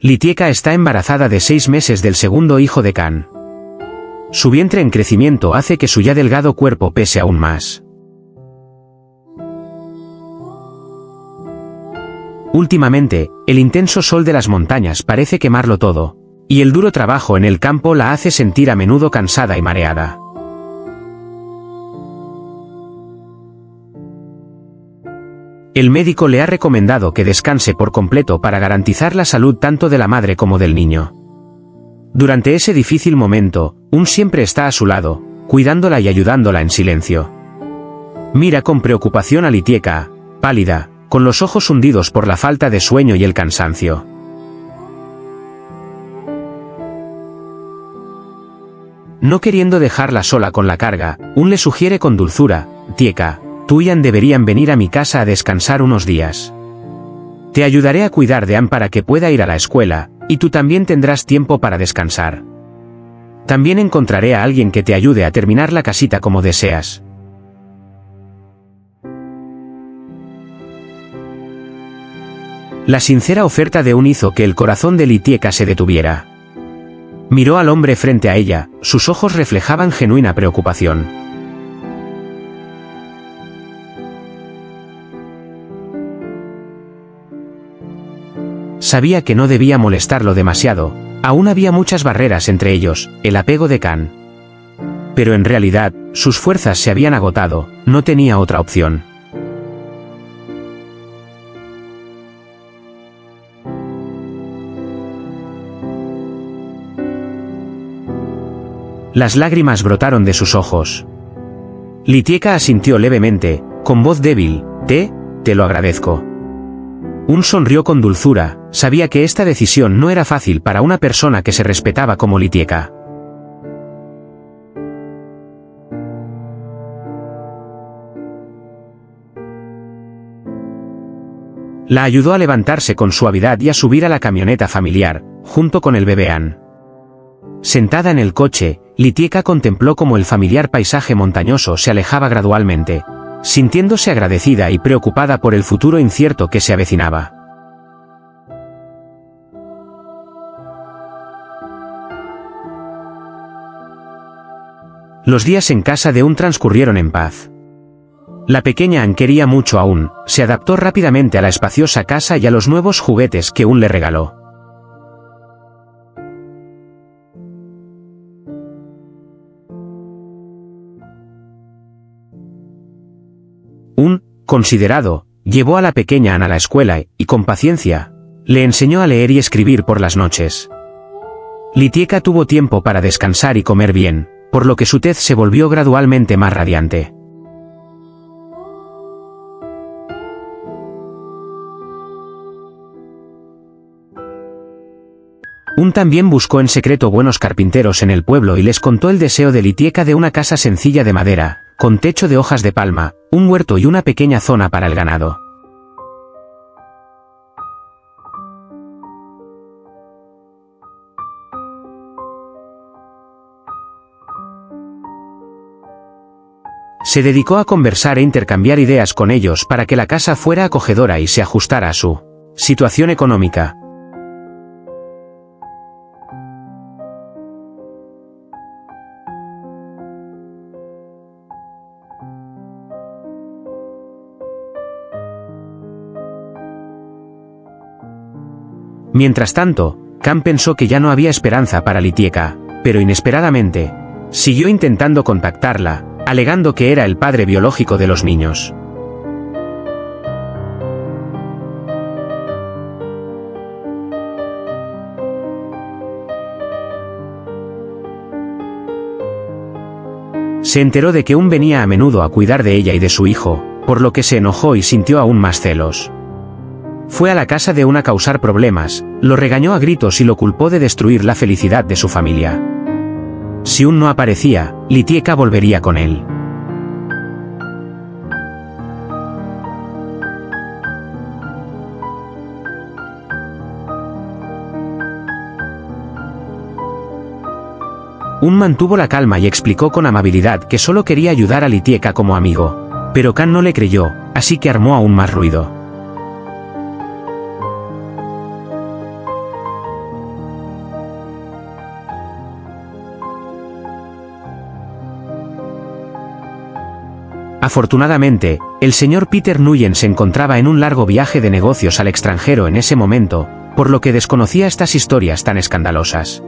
Litieka está embarazada de 6 meses del segundo hijo de Kan. Su vientre en crecimiento hace que su ya delgado cuerpo pese aún más. Últimamente, el intenso sol de las montañas parece quemarlo todo, y el duro trabajo en el campo la hace sentir a menudo cansada y mareada. El médico le ha recomendado que descanse por completo para garantizar la salud tanto de la madre como del niño. Durante ese difícil momento, Un siempre está a su lado, cuidándola y ayudándola en silencio. Mira con preocupación a Litieka, pálida, con los ojos hundidos por la falta de sueño y el cansancio. No queriendo dejarla sola con la carga, Un le sugiere con dulzura: Tieka, tú y An deberían venir a mi casa a descansar unos días. Te ayudaré a cuidar de An para que pueda ir a la escuela, y tú también tendrás tiempo para descansar. También encontraré a alguien que te ayude a terminar la casita como deseas. La sincera oferta de Un hizo que el corazón de Litieka se detuviera. Miró al hombre frente a ella, sus ojos reflejaban genuina preocupación. Sabía que no debía molestarlo demasiado, aún había muchas barreras entre ellos, el apego de Kan. Pero en realidad, sus fuerzas se habían agotado, no tenía otra opción. Las lágrimas brotaron de sus ojos. Litieka asintió levemente, con voz débil: te lo agradezco. Un sonrió con dulzura, sabía que esta decisión no era fácil para una persona que se respetaba como Litieka. La ayudó a levantarse con suavidad y a subir a la camioneta familiar, junto con el bebé An. Sentada en el coche, Litieka contempló cómo el familiar paisaje montañoso se alejaba gradualmente, sintiéndose agradecida y preocupada por el futuro incierto que se avecinaba. Los días en casa de Un transcurrieron en paz. La pequeña An quería mucho a Un, se adaptó rápidamente a la espaciosa casa y a los nuevos juguetes que Un le regaló. Un, considerado, llevó a la pequeña An a la escuela y, con paciencia, le enseñó a leer y escribir por las noches. Litieka tuvo tiempo para descansar y comer bien, por lo que su tez se volvió gradualmente más radiante. Un también buscó en secreto buenos carpinteros en el pueblo y les contó el deseo de Litieka de una casa sencilla de madera, con techo de hojas de palma, un huerto y una pequeña zona para el ganado. Se dedicó a conversar e intercambiar ideas con ellos para que la casa fuera acogedora y se ajustara a su situación económica. Mientras tanto, Kan pensó que ya no había esperanza para Litieka, pero inesperadamente, siguió intentando contactarla, alegando que era el padre biológico de los niños. Se enteró de que Un venía a menudo a cuidar de ella y de su hijo, por lo que se enojó y sintió aún más celos. Fue a la casa de Un a causar problemas, lo regañó a gritos y lo culpó de destruir la felicidad de su familia. Si Un no aparecía, Litieka volvería con él. Un mantuvo la calma y explicó con amabilidad que solo quería ayudar a Litieka como amigo, pero Kan no le creyó, así que armó aún más ruido. Afortunadamente, el señor Peter Nguyen se encontraba en un largo viaje de negocios al extranjero en ese momento, por lo que desconocía estas historias tan escandalosas.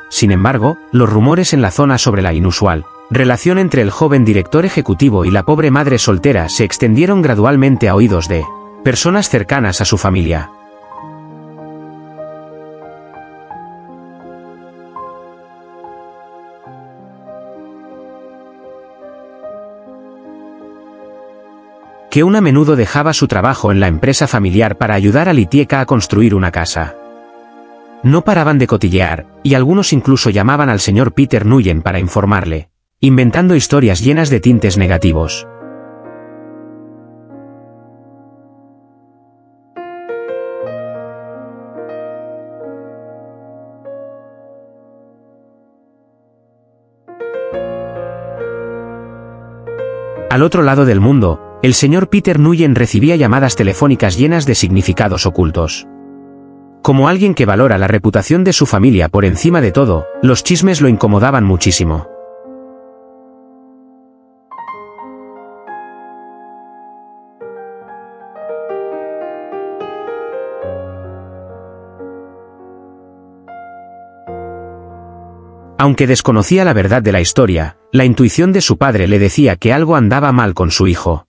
Sin embargo, los rumores en la zona sobre la inusual relación entre el joven director ejecutivo y la pobre madre soltera se extendieron gradualmente a oídos de personas cercanas a su familia. Que a menudo dejaba su trabajo en la empresa familiar para ayudar a Litieka a construir una casa. No paraban de cotillear, y algunos incluso llamaban al señor Peter Nguyen para informarle, inventando historias llenas de tintes negativos. Al otro lado del mundo, el señor Peter Nguyen recibía llamadas telefónicas llenas de significados ocultos. Como alguien que valora la reputación de su familia por encima de todo, los chismes lo incomodaban muchísimo. Aunque desconocía la verdad de la historia, la intuición de su padre le decía que algo andaba mal con su hijo.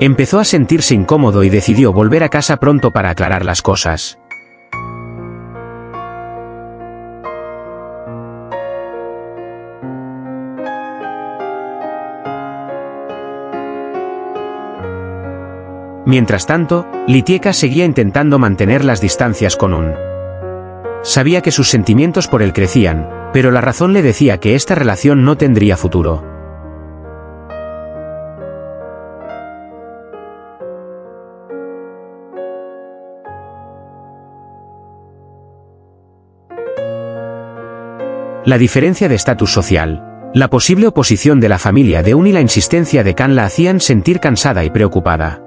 Empezó a sentirse incómodo y decidió volver a casa pronto para aclarar las cosas. Mientras tanto, Litieka seguía intentando mantener las distancias con Un. Sabía que sus sentimientos por él crecían, pero la razón le decía que esta relación no tendría futuro. La diferencia de estatus social, la posible oposición de la familia de Un y la insistencia de Kan la hacían sentir cansada y preocupada.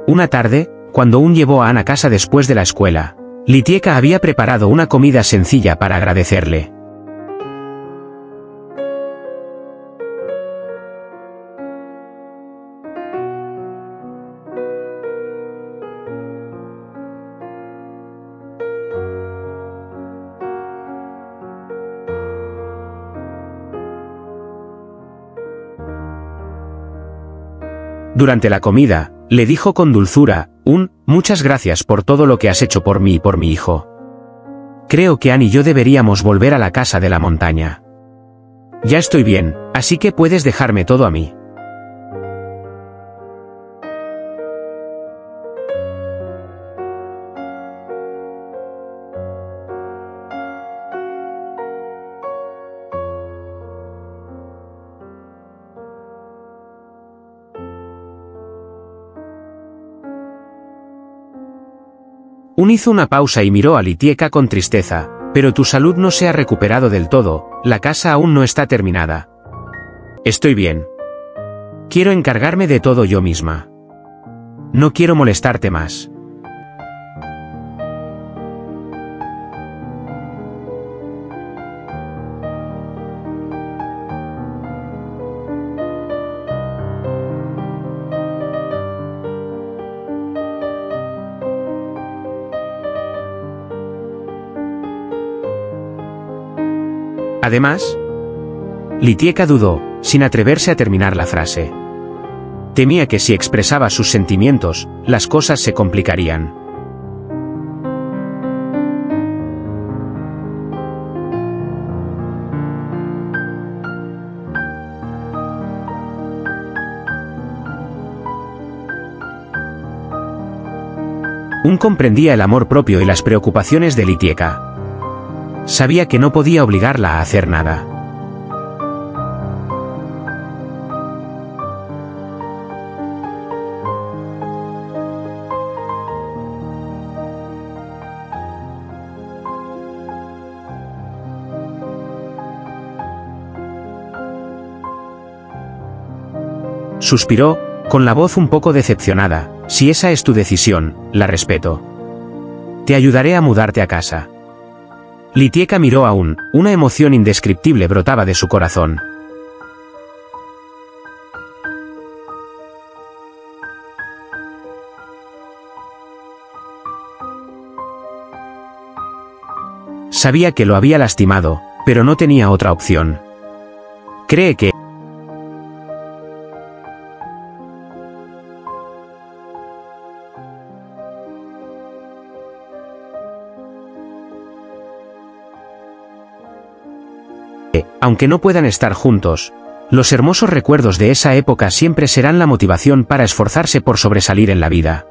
Una tarde, cuando Un llevó a Ann a casa después de la escuela, Litieka había preparado una comida sencilla para agradecerle. Durante la comida, le dijo con dulzura, muchas gracias por todo lo que has hecho por mí y por mi hijo. Creo que Ann y yo deberíamos volver a la casa de la montaña. Ya estoy bien, así que puedes dejarme todo a mí. Un hizo una pausa y miró a Litieka con tristeza, pero tu salud no se ha recuperado del todo, la casa aún no está terminada. Estoy bien. Quiero encargarme de todo yo misma. No quiero molestarte más. Además, Litieka dudó, sin atreverse a terminar la frase. Temía que si expresaba sus sentimientos, las cosas se complicarían. Un comprendía el amor propio y las preocupaciones de Litieka. Sabía que no podía obligarla a hacer nada. suspiró, con la voz un poco decepcionada. Si esa es tu decisión, la respeto. Te ayudaré a mudarte a casa. Litieka miró aún, una emoción indescriptible brotaba de su corazón. Sabía que lo había lastimado, pero no tenía otra opción. Cree que... aunque no puedan estar juntos, los hermosos recuerdos de esa época siempre serán la motivación para esforzarse por sobresalir en la vida.